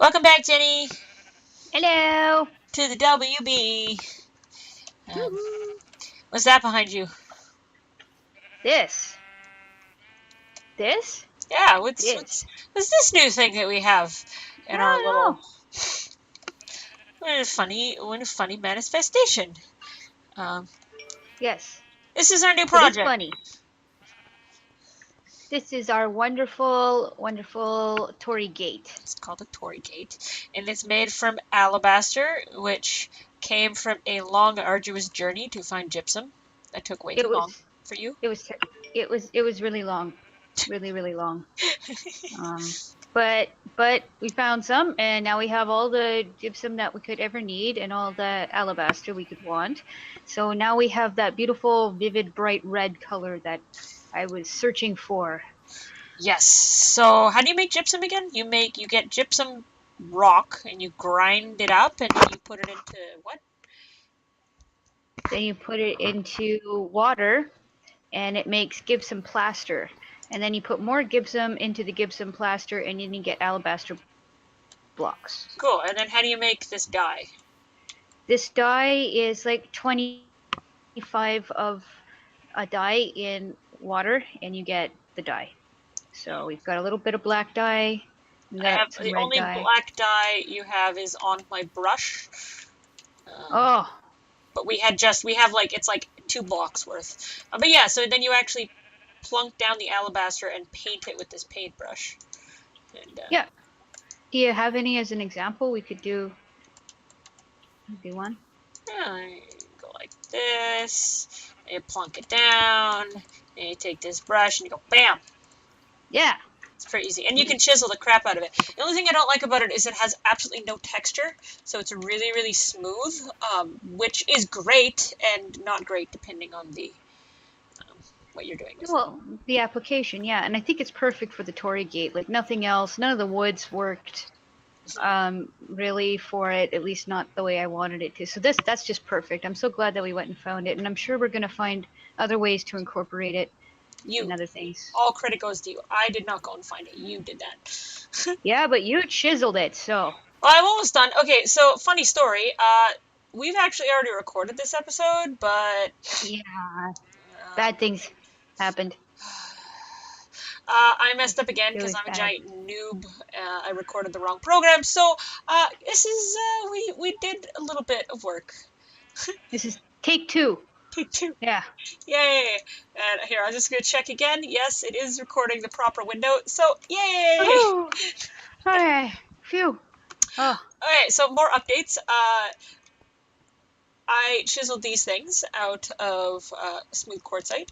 Welcome back, Jenny, Hello. to the WB. Woohoo. What's that behind you? This. This? Yeah, This. what's this new thing that we have in our I don't little know. what a funny manifestation. Um, Yes, this is our new it is project. funny. This is our wonderful, wonderful Tory Gate. It's called a Tory Gate, and it's made from alabaster, which came from a long, arduous journey to find gypsum. That took way It too long was. for you. It was. It was really long. Really, really long. But we found some, and now we have all the gypsum that we could ever need, and all the alabaster we could want. So now we have that beautiful, vivid, bright red color that I was searching for. Yes. So how do you make gypsum again? You get gypsum rock and you grind it up and then you put it into what? Then you put it into water, and it makes gypsum plaster. And then you put more gypsum into the gypsum plaster, and then you get alabaster blocks. Cool. And then how do you make this dye? This dye is like 25 of a dye in water, and you get the dye. So we've got a little bit of black dye. We got some The red only dye. black dye you have is on my brush. Oh. But we have like, it's like 2 blocks worth. But yeah, so then you actually plunk down the alabaster and paint it with this paintbrush. And, yeah. Do you have any as an example? We could do one. Yeah, you go like this, and you plunk it down, and you take this brush and you go BAM! Yeah. It's pretty easy. And you can chisel the crap out of it. The only thing I don't like about it is it has absolutely no texture, so it's really, really smooth, which is great and not great depending on the what you're doing. Well, the application, yeah, and I think it's perfect for the Tory Gate. Like nothing else, none of the woods worked really for it, at least not the way I wanted it to. So that's just perfect. I'm so glad that we went and found it, and I'm sure we're going to find other ways to incorporate it in other things. All credit goes to you. I did not go and find it. You did that. Yeah, but you chiseled it, so. Well, I'm almost done. Okay, so funny story. We've actually already recorded this episode, but yeah, bad things happened. I messed up again because I'm a giant noob. I recorded the wrong program, so this is we did a little bit of work. This is take 2. Take 2. Yeah. Yay! And here, I'm just gonna check again. Yes, it is recording the proper window. So yay! Oh, okay. Phew. Oh. Okay, so more updates. I chiseled these things out of smooth quartzite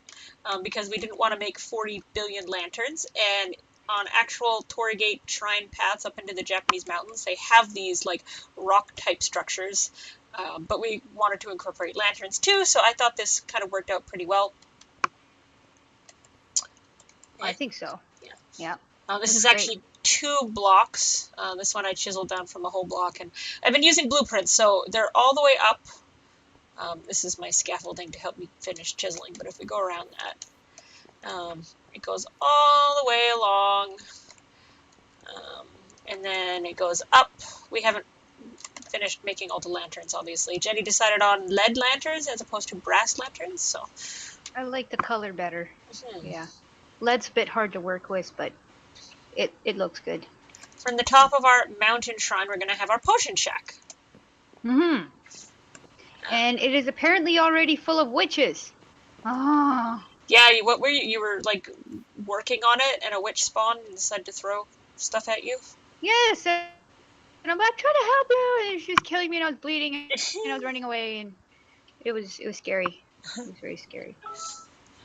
because we didn't want to make 40 billion lanterns, and on actual Torigate shrine paths up into the Japanese mountains, they have these like rock type structures, but we wanted to incorporate lanterns too, so I thought this kind of worked out pretty well. I think so. Yeah. This is actually 2 blocks. This one I chiseled down from a whole block, and I've been using blueprints, so they're all the way up. This is my scaffolding to help me finish chiseling, but if we go around that, it goes all the way along, and then it goes up. We haven't finished making all the lanterns, obviously. Jenny decided on lead lanterns as opposed to brass lanterns, so. I like the color better. Yeah. Lead's a bit hard to work with, but it looks good. From the top of our mountain shrine, we're going to have our potion shack. Mm-hmm. And it is apparently already full of witches. Oh. Yeah, what were you? You were like working on it, and a witch spawned and decided to throw stuff at you. Yes, and I'm like trying to help you, and she was killing me, and I was bleeding, and I was running away, and it was scary. It was very scary.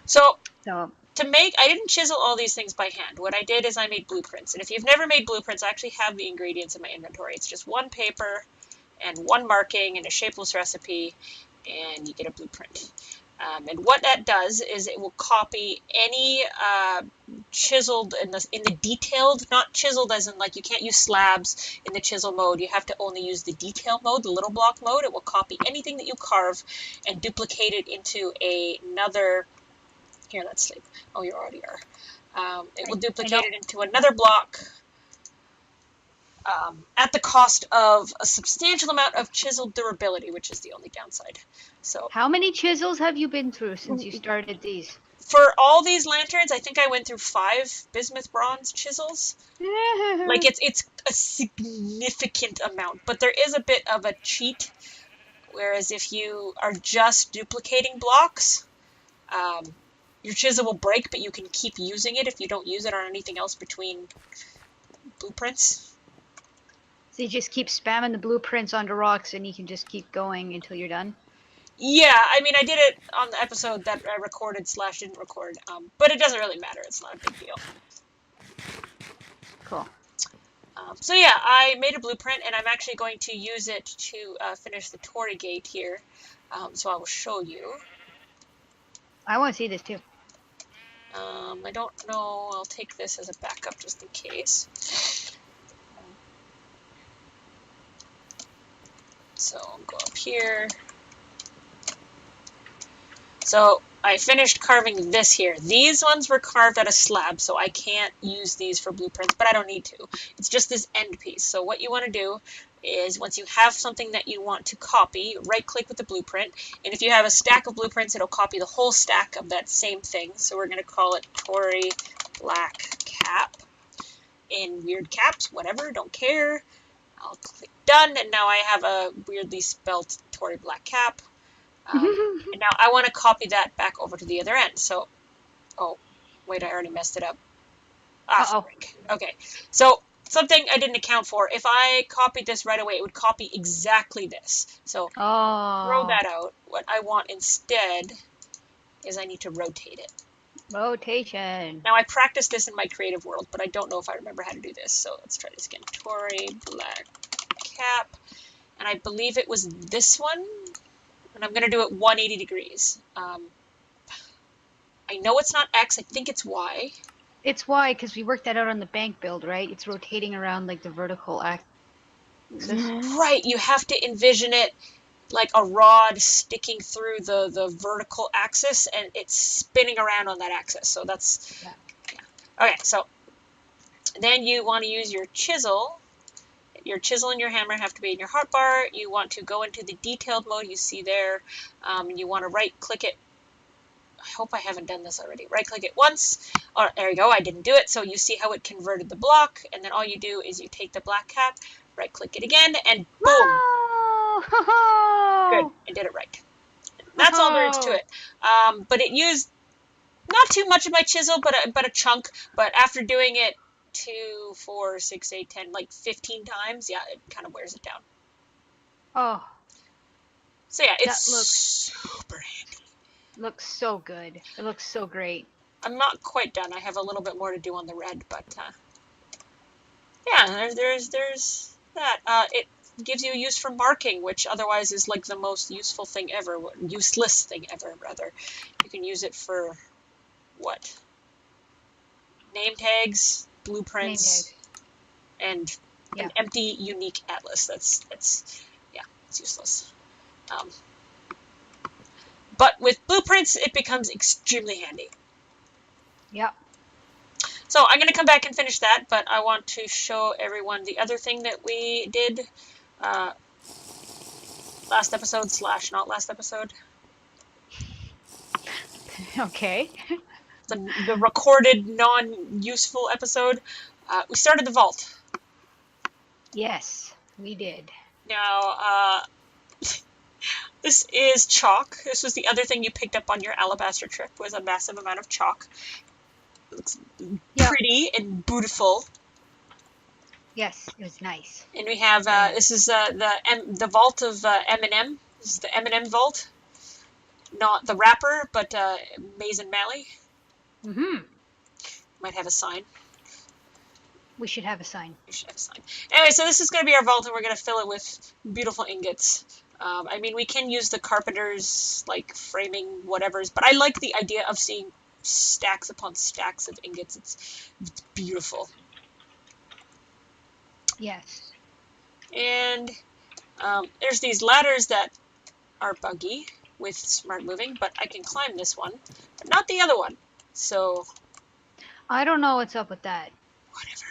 So to make, I didn't chisel all these things by hand. What I did is I made blueprints, and if you've never made blueprints, I actually have the ingredients in my inventory. It's just 1 paper and 1 marking and a shapeless recipe, and you get a blueprint. And what that does is it will copy any chiseled in the detailed, not chiseled as in like you can't use slabs in the chisel mode. You have to only use the detail mode, the little block mode. It will copy anything that you carve and duplicate it into another. Here, let's sleep. Oh, you already are. It will duplicate it into another block. at the cost of a substantial amount of chisel durability, which is the only downside. So How many chisels have you been through since you started these? for all these lanterns, I think I went through 5 bismuth bronze chisels. Like it's a significant amount, but there is a bit of a cheat. Whereas if you are just duplicating blocks, your chisel will break, but you can keep using it if you don't use it on anything else between blueprints. So you just keep spamming the blueprints onto rocks and you can just keep going until you're done? Yeah, I mean, I did it on the episode that I recorded / didn't record, but it doesn't really matter. It's not a big deal. Cool. So yeah, I made a blueprint, and I'm actually going to use it to finish the Torii gate here. So I will show you. I want to see this too. I don't know. I'll take this as a backup just in case. So I'll go up here. So I finished carving this here. These ones were carved out of slab, so I can't use these for blueprints, but I don't need to. It's just this end piece. So what you want to do is once you have something that you want to copy, right-click with the blueprint, and if you have a stack of blueprints, it'll copy the whole stack of that same thing. So we're going to call it Torii Black Cap in weird caps, whatever, don't care. I'll click done, and now I have a weirdly spelled Torii Black Cap. And now I want to copy that back over to the other end. So, oh, wait, I already messed it up. Frick. Okay, so something I didn't account for. If I copied this right away, it would copy exactly this. So throw that out. What I want instead is I need to rotate it. Rotation. Now I practiced this in my creative world, but I don't know if I remember how to do this. So let's try this again. Torii Black Cap. And I believe it was this one. And I'm going to do it 180 degrees. I know it's not X. I think it's Y. It's Y, because we worked that out on the bank build, right? It's rotating around like the vertical axis. Right. You have to envision it like a rod sticking through the vertical axis, and it's spinning around on that axis. So that's... Yeah. Okay, so then you want to use your chisel. Your chisel and your hammer have to be in your hotbar. You want to go into the detailed mode you see there. You want to right-click it. I hope I haven't done this already. Right-click it once. Oh, there you go. I didn't do it. So you see how it converted the block. And then all you do is you take the black cap, right-click it again, and boom. Whoa! Good. I did it right. That's all there is to it. But it used not too much of my chisel, but a chunk. But after doing it 2, 4, 6, 8, 10, like 15 times, yeah, it kind of wears it down. Oh. So yeah, it's looks super handy. Looks so good. It looks so great. I'm not quite done. I have a little bit more to do on the red, but yeah, there's that. It gives you a use for marking, which otherwise is like the most useful thing ever, useless thing ever, rather. You can use it for what? Name tags, blueprints, and an empty unique atlas. That's yeah, it's useless. But with blueprints, it becomes extremely handy. Yep. So I'm going to come back and finish that, but I want to show everyone the other thing that we did last episode / not last episode. Okay. The recorded, non-useful episode. We started the vault. Yes, we did. Now, this is chalk. This was the other thing you picked up on your alabaster trip, was a massive amount of chalk. It looks pretty and beautiful. Yes, it was nice. And we have, this is the vault of M&M. This is the M&M vault. Not the wrapper, but Maize and Mally. Mm-hmm. Might have a sign. We should have a sign. We should have a sign. Anyway, so this is going to be our vault, and we're going to fill it with beautiful ingots. I mean, we can use the carpenter's, like, framing whatevers, but I like the idea of seeing stacks upon stacks of ingots. It's beautiful. Yes. And there's these ladders that are buggy with smart moving, but I can climb this one, but not the other one. So I don't know what's up with that. Whatever.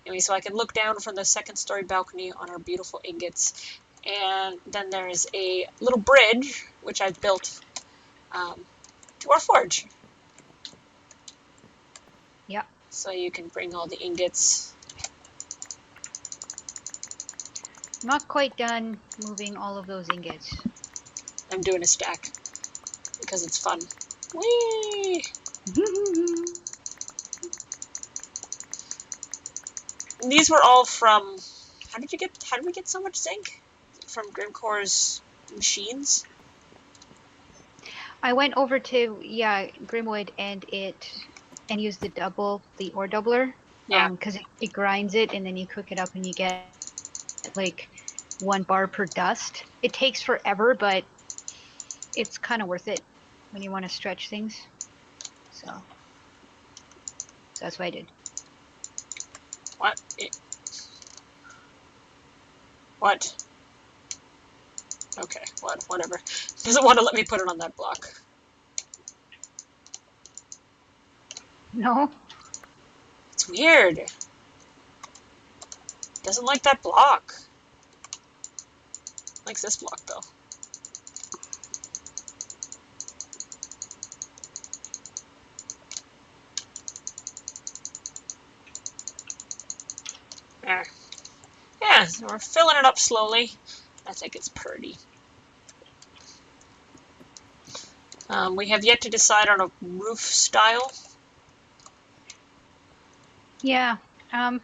Anyway, so I can look down from the second-story balcony on our beautiful ingots. And then there's a little bridge, which I've built to our forge. Yeah. So you can bring all the ingots. Not quite done moving all of those ingots. I'm doing a stack because it's fun. Whee! And these were all from. How did we get so much zinc? From Grimcore's machines? I went over to Grimwood and used the ore doubler. Yeah. Because it grinds it and then you cook it up and you get like 1 bar per dust. It takes forever, but it's kind of worth it when you want to stretch things. So that's what I did. What? What? Okay, whatever. Doesn't want to let me put it on that block. No? It's weird. Doesn't like that block. Likes this block, though. There. Yeah, so we're filling it up slowly. I think it's pretty. We have yet to decide on a roof style. Yeah. I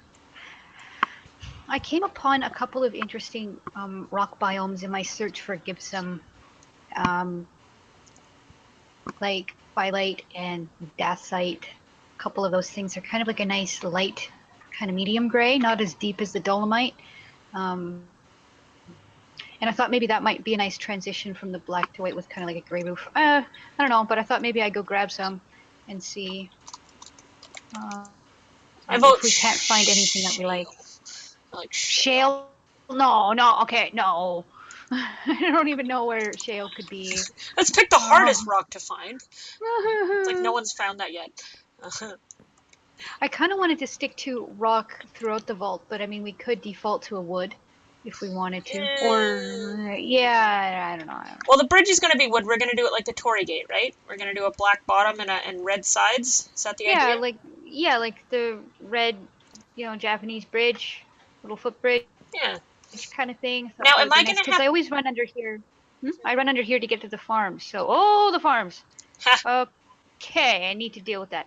came upon a couple of interesting rock biomes in my search for gypsum, like phyllite and dacite. A couple of those things are kind of like a nice light, kind of medium gray, not as deep as the dolomite. And I thought maybe that might be a nice transition from the black to white with kind of like a gray roof. I don't know, but I thought maybe I'd go grab some and see if we can't find anything that we like. I like Shale? No, okay, no. I don't even know where shale could be. Let's pick the hardest rock to find. It's like no one's found that yet. I kind of wanted to stick to rock throughout the vault, but I mean, we could default to a wood if we wanted to. Or, yeah, I don't know. Well, the bridge is going to be wood. We're going to do it like the Torii Gate, right? We're going to do a black bottom and red sides. Is that the idea? Like the red, Japanese bridge, little footbridge. Yeah. Kind of thing. Now, am I going to have... Because I always run under here. I run under here to get to the farms. So, the farms. Okay, I need to deal with that.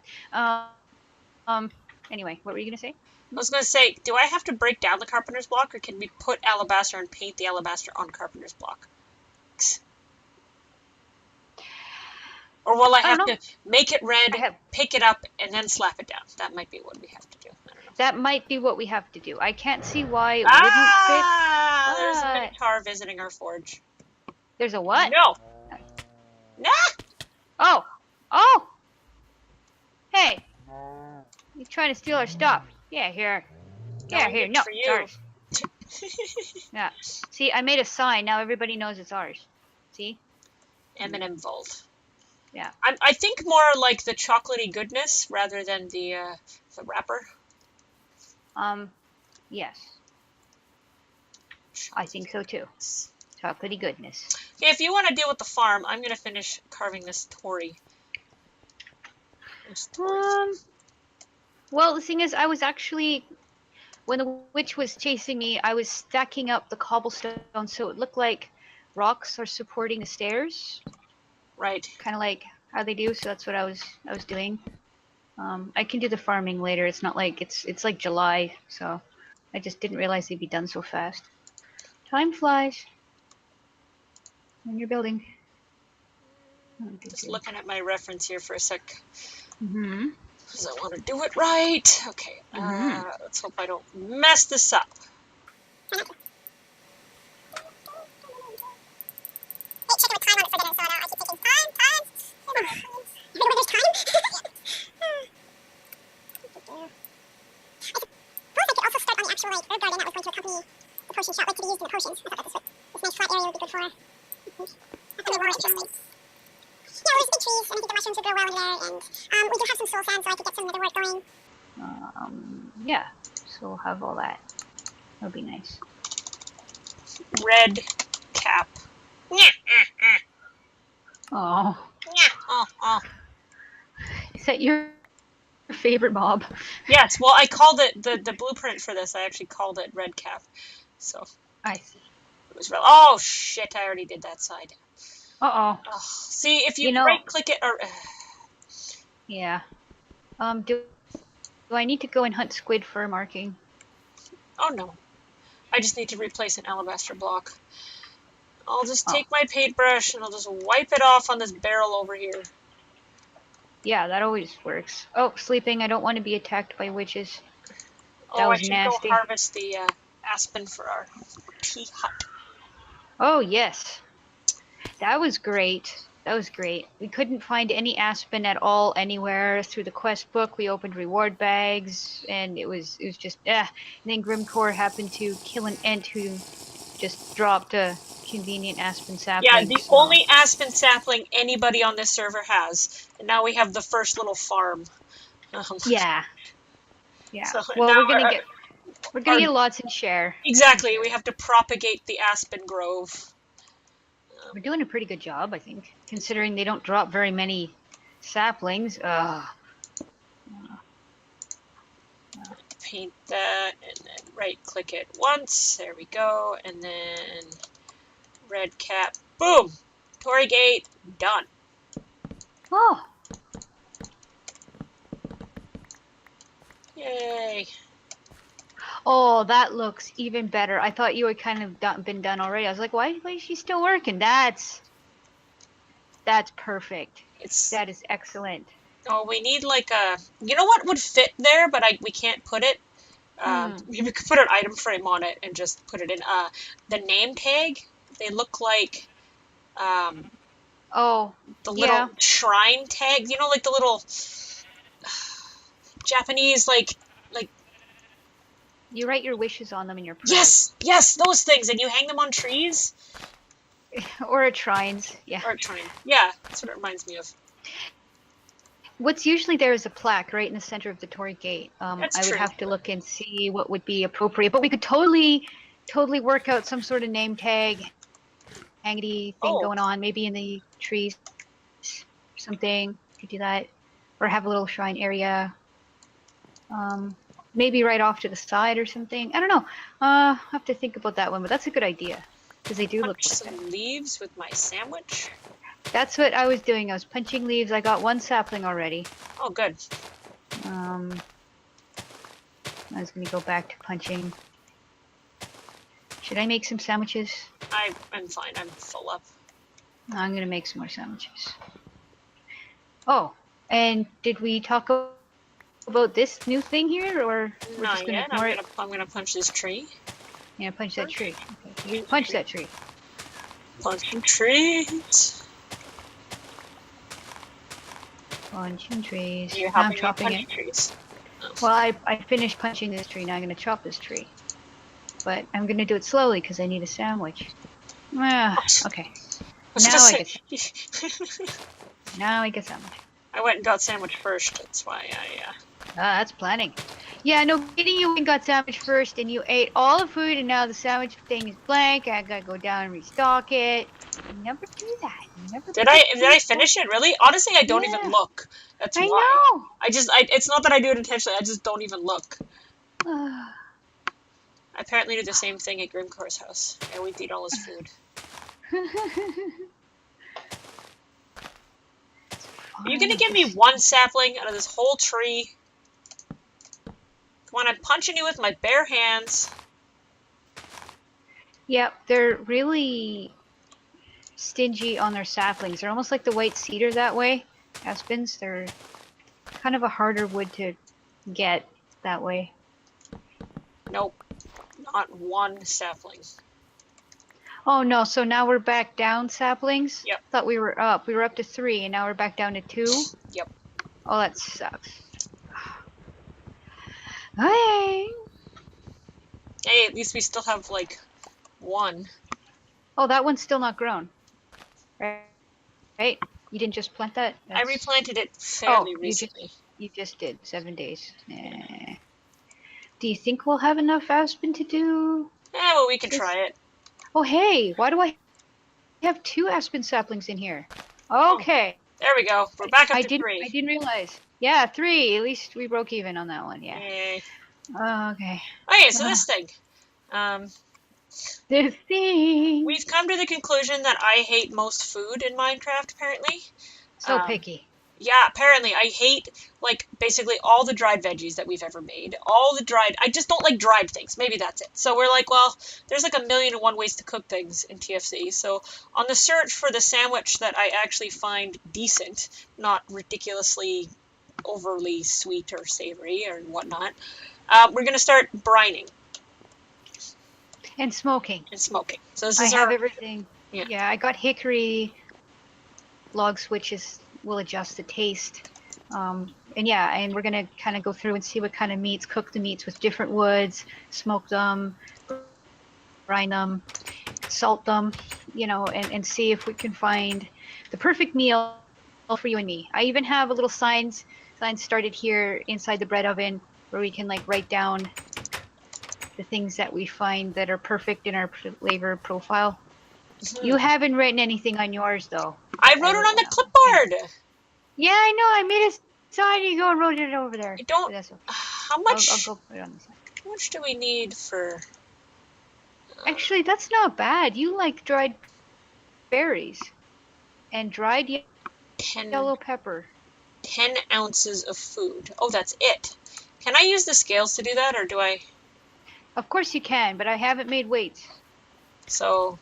Anyway, what were you going to say? I was going to say, do I have to break down the carpenter's block, or can we put alabaster and paint the alabaster on carpenter's block? Or will I have to make it red, pick it up, and then slap it down? That might be what we have to do. I don't know. That might be what we have to do. I can't see why it wouldn't fit. There's a minotaur visiting our forge. There's a what? No. Nah. Oh. Hey. You're trying to steal our stuff. Yeah, here. Yeah, here. No, it's ours. Yeah. See, I made a sign. Now everybody knows it's ours. See? M&M Vault. Yeah. I think more like the chocolatey goodness rather than the wrapper. Yes. I think so too. Chocolatey goodness. Okay, if you want to deal with the farm, I'm gonna finish carving this Torii. Well, the thing is, I was actually, when the witch was chasing me, I was stacking up the cobblestone so it looked like rocks are supporting the stairs. Right. Kind of like how they do. So that's what I was doing. I can do the farming later. It's not like it's like July, so I just didn't realize they'd be done so fast. Time flies when you're building. Just looking at my reference here for a sec. Mm-hmm. Because I want to do it right. Okay. Let's hope I don't mess this up. Yeah. So we'll have all that. That'll be nice. Red cap. Oh. Oh. Is that your favorite mob? Yes, well, I called it, the blueprint for this, I actually called it red cap. So, I see. it was real. Oh, shit, I already did that side. Uh-oh. Oh, see, if you, You know, right-click it, or... yeah. Do I need to go and hunt squid for marking? Oh, no. I just need to replace an alabaster block. I'll just Oh. take my paintbrush and I'll just wipe it off on this barrel over here. Yeah, that always works. Oh, sleeping. I don't want to be attacked by witches. That Oh, I was should nasty. go harvest the aspen for our tea hut. Oh, yes. That was great. That was great. We couldn't find any aspen at all anywhere through the quest book. We opened reward bags, and it was just And then Grimcore happened to kill an ant who just dropped a convenient aspen sapling. Yeah, the only aspen sapling anybody on this server has. And now we have the first little farm. Yeah. So well, we're gonna get lots and share. Exactly. We have to propagate the aspen grove. We're doing a pretty good job, I think, considering they don't drop very many saplings. Paint that, and then right-click it once. There we go. And then red cap. Boom! Torii gate. Done. Oh. Yay. Oh, that looks even better. I thought you had kind of been done already. I was like, why is she still working? That's perfect. That is excellent. Oh, we need like a... You know what would fit there, but we can't put it? We could put an item frame on it and just put it in. The name tag, they look like... oh, the little shrine tag. You know, like the little... Japanese, like... You write your wishes on them in your prayers. Yes, those things, and you hang them on trees. Or at shrines, yeah. Or a shrine. Yeah, that's what it reminds me of. What's usually there is a plaque right in the center of the Torii gate. I would true. have to look and see what would be appropriate, but we could totally work out some sort of name tag, hangity thing going on, maybe in the trees, something. Could do that, or have a little shrine area. Maybe right off to the side or something. I don't know. I'll have to think about that one, but that's a good idea because they do look like some leaves with my sandwich. That's what I was doing. I was punching leaves. I got one sapling already. Oh, good. I was going to go back to punching. Should I make some sandwiches? I'm fine. I'm full up. I'm going to make some more sandwiches. Oh, and did we talk about this new thing here, or we're just going to ignore it? I'm going to punch this tree. Yeah, punch that tree. Okay. Punch that tree. Punching trees. Punching trees. You're now I'm helping me chopping punch it. trees. Oh. Well, I finished punching this tree. Now I'm going to chop this tree. But I'm going to do it slowly because I need a sandwich. Okay. Now I get sandwich. I went and got sandwich first. That's why that's planning. Yeah, no kidding. You went and got sandwich first, and you ate all the food, and now the sandwich thing is blank. I gotta go down and restock it. You never do that. Did I finish it? Really? Honestly, I don't even look. That's why. I know. It's not that I do it intentionally. I just don't even look. I apparently do the same thing at Grimcore's house. I always eat all his food. Are you gonna give me one sapling out of this whole tree? Come on, I'm punching you with my bare hands. Yep, they're really stingy on their saplings. They're almost like the white cedar that way. Aspens, they're kind of a harder wood to get that way. Nope, not one sapling. Oh no, so now we're back down saplings? Yep. Thought we were up. We were up to 3 and now we're back down to 2? Yep. Oh, that sucks. Hey! Hey, at least we still have, like, one. Oh, that one's still not grown. Right? You didn't just plant that? I replanted it fairly recently. You just did. 7 days. Do you think we'll have enough aspen to do? Well, we can try it. Oh, hey, why do I have 2 aspen saplings in here? Oh, Okay. there we go. We're back up to I 3. didn't realize. Yeah, 3. At least we broke even on that one. Yeah. Yay. Okay. Okay, so this thing. This thing. We've come to the conclusion that I hate most food in Minecraft, apparently. So picky. Yeah, apparently. I hate, like, basically all the dried veggies that we've ever made. All the dried... I just don't like dried things. Maybe that's it. So we're like, well, there's like 1,000,001 ways to cook things in TFC. So on the search for the sandwich that I actually find decent, not ridiculously overly sweet or savory or whatnot, we're going to start brining. And smoking. And smoking. So this I is have everything. Yeah. Yeah, I got hickory log switches. Will adjust the taste. And yeah, and we're gonna kind of go through and see what kind of meats, cook the meats with different woods, smoke them, brine them, salt them, you know, and see if we can find the perfect meal for you and me. I even have a little signs started here inside the bread oven where we can like write down the things that we find that are perfect in our flavor profile. You haven't written anything on yours though. I wrote it on the clipboard. Yeah, I know. I made a sign. You go and wrote it over there. I don't. That's okay. How much? I'll go put it on the side. How much do we need for? Actually, that's not bad. You like dried berries and dried yellow pepper. 10 ounces of food. Oh, that's it. Can I use the scales to do that, or do I? Of course you can, but I haven't made weights. So.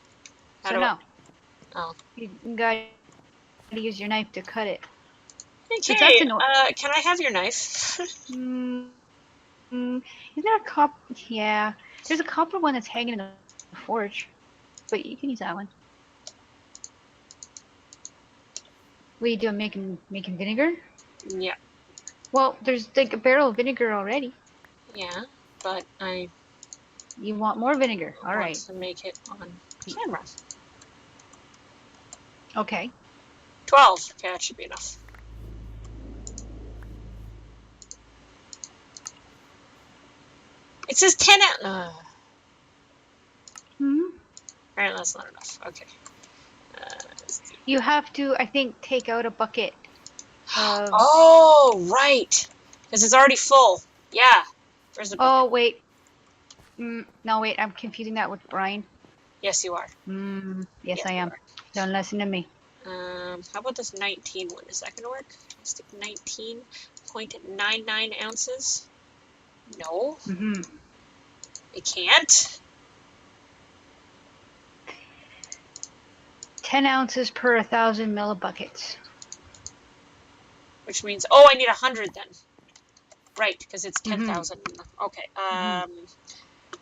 So no. Oh. You gotta use your knife to cut it. Okay. Can I have your knife? Isn't there a copper? Yeah, there's a copper one that's hanging in the forge, but you can use that one. What are you doing? Making vinegar? Yeah. Well, there's like a barrel of vinegar already. Yeah, but You want more vinegar? All right. To make it on camera. Okay. 12. Okay, that should be enough. It says 10 ounces. Apparently that's not enough. Okay. You have to, I think, take out a bucket. Oh, right. Because it's already full. Yeah. Where's the bucket? Oh, wait. No, wait. I'm confusing that with brine. Yes, you are. Yes, I am. Don't listen to me. How about this 19 one? Is that going to work? Let's stick 19.99 ounces. No. It can't. 10 ounces per 1,000 millibuckets. Which means, oh, I need 100 then. Right, because it's 10,000. Okay.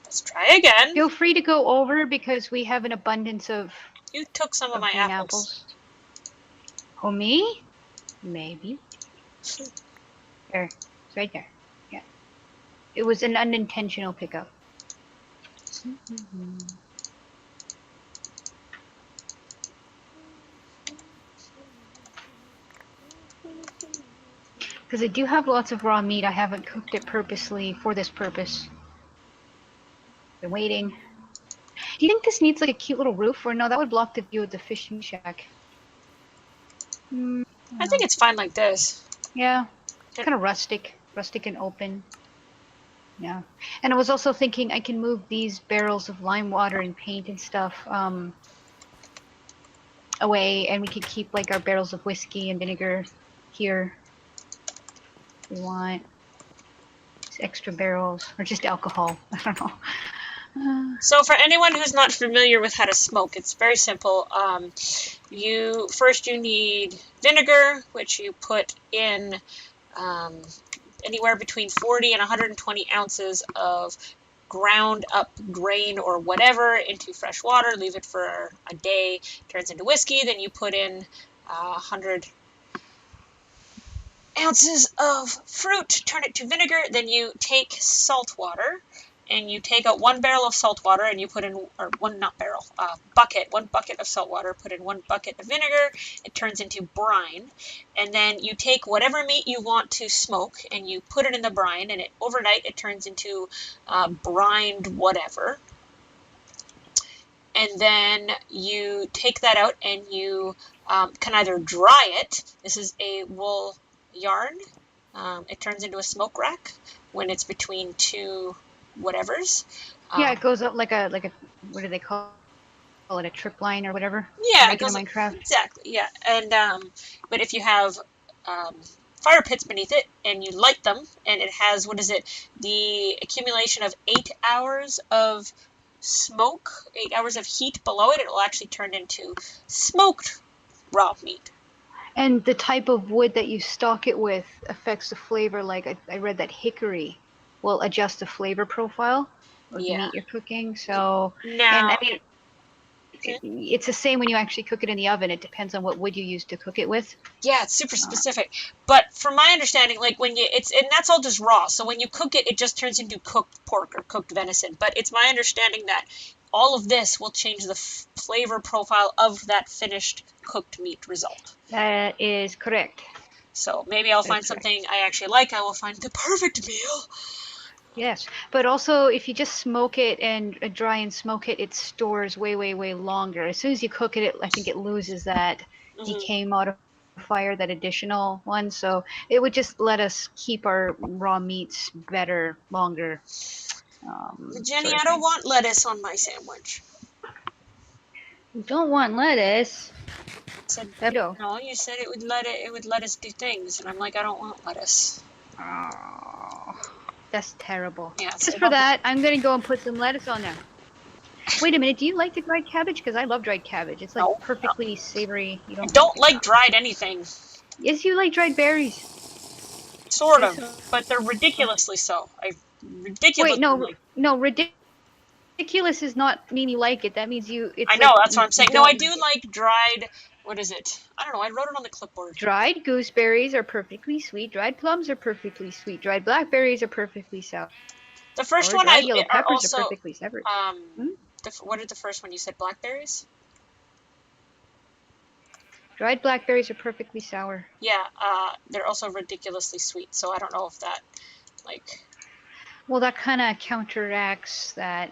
Let's try again. Feel free to go over because we have an abundance of. You took some of my apples. Oh, me? Maybe. There. It's right there. Yeah. It was an unintentional pickup. Because I do have lots of raw meat. I haven't cooked it purposely for this purpose. Been waiting. Do you think this needs like a cute little roof? Or no, that would block the view of the fishing shack. I think it's fine like this. Yeah. It's kind of rustic. Rustic and open. Yeah. And I was also thinking I can move these barrels of lime water and paint and stuff away, and we could keep like our barrels of whiskey and vinegar here. If we want extra barrels or just alcohol. I don't know. So for anyone who's not familiar with how to smoke, it's very simple. You need vinegar, which you put in anywhere between 40 and 120 ounces of ground up grain or whatever into fresh water, leave it for a day, turns into whiskey, then you put in 100 ounces of fruit, turn it to vinegar, then you take salt water and you take out 1 barrel of salt water and you put in, or one, not barrel, one bucket of salt water, put in 1 bucket of vinegar, it turns into brine, and then you take whatever meat you want to smoke and you put it in the brine, and overnight it turns into brined whatever. And then you take that out and you can either dry it. This is a wool yarn. It turns into a smoke rack when it's between 2 whatevers. Yeah, it goes up like a what do they call it, a trip line or whatever? Yeah, it goes in Minecraft. Exactly. Yeah, and but if you have fire pits beneath it and you light them, and it has, what is it, the accumulation of 8 hours of smoke, 8 hours of heat below it, it'll actually turn into smoked raw meat. And the type of wood that you stock it with affects the flavor. Like I read that hickory will adjust the flavor profile of the meat you're cooking. So, now, and I mean, it's the same when you actually cook it in the oven. It depends on what wood you use to cook it with. Yeah, it's super specific. But from my understanding, like when you, and that's all just raw. So when you cook it, it just turns into cooked pork or cooked venison. But it's my understanding that all of this will change the flavor profile of that finished cooked meat result. That is correct. So maybe I'll find something I actually like. I will find the perfect meal. Yes, but also if you just smoke it and dry and smoke it, it stores way, way, way longer. As soon as you cook it, I think it loses that decay modifier, that additional one. So it would just let us keep our raw meats better, longer. Jenny, I don't want lettuce on my sandwich. You don't want lettuce? No, you said it would let us do things, and I'm like, I don't want lettuce. Oh. That's terrible. Yeah, just for that, I'm going to go and put some lettuce on there. Wait a minute, do you like the dried cabbage? Because I love dried cabbage. It's like perfectly savory. You I don't like dried anything. Yes, you like dried berries. Sort of, but they're ridiculously so. Wait, no, ridiculous does not mean you like it. That means you... I know, that's what I'm saying. No, I do like dried... What is it? I don't know. I wrote it on the clipboard. Dried gooseberries are perfectly sweet. Dried plums are perfectly sweet. Dried blackberries are perfectly sour. The first one I yellow peppers are perfectly sour. What did the first one you said? Blackberries? Dried blackberries are perfectly sour. Yeah, they're also ridiculously sweet. So I don't know if that, like... Well, that kind of counteracts that.